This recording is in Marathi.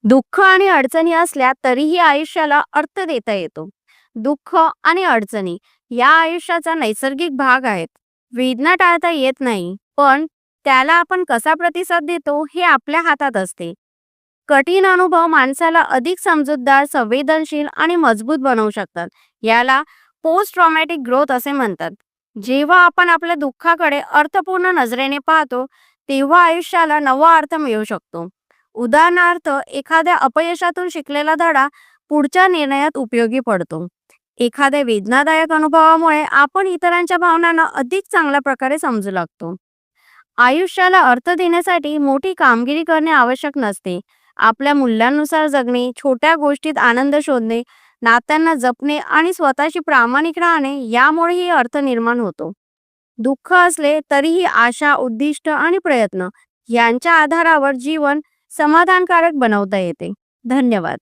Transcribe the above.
दुःख आणि अडचणी असल्या तरीही आयुष्याला अर्थ देता येतो. दुःख आणि अडचणी या आयुष्याचा नैसर्गिक भाग आहेत. वेदना टाळता येत नाही, पण त्याला आपण कसा प्रतिसाद देतो हे आपल्या हातात असते. कठीण अनुभव माणसाला अधिक समजूतदार, संवेदनशील आणि मजबूत बनवू शकतात. याला पोस्ट ट्रॉमॅटिक ग्रोथ असे म्हणतात. जेव्हा आपण आपल्या दुःखाकडे अर्थपूर्ण नजरेने पाहतो, तेव्हा आयुष्याला नवा अर्थ मिळू शकतो. उदाहरणार्थ, एखाद्या अपयशातून शिकलेला धडा पुढच्या निर्णयात उपयोगी पडतो. एखाद्या वेदनादायक अनुभवामुळे आपण इतरांच्या भावनांना अधिक चांगल्या प्रकारे समजू लागतो. आयुष्याला अर्थ देण्यासाठी मोठी कामगिरी करणे आवश्यक नसते. आपल्या मूल्यांनुसार जगणे, छोट्या गोष्टीत आनंद शोधणे, नात्यांना जपणे आणि स्वतःशी प्रामाणिक राहणे यामुळेही अर्थ निर्माण होतो. दुःख असले तरीही आशा, उद्दिष्ट आणि प्रयत्न यांच्या आधारावर जीवन समाधानकारक बनवता येते. धन्यवाद.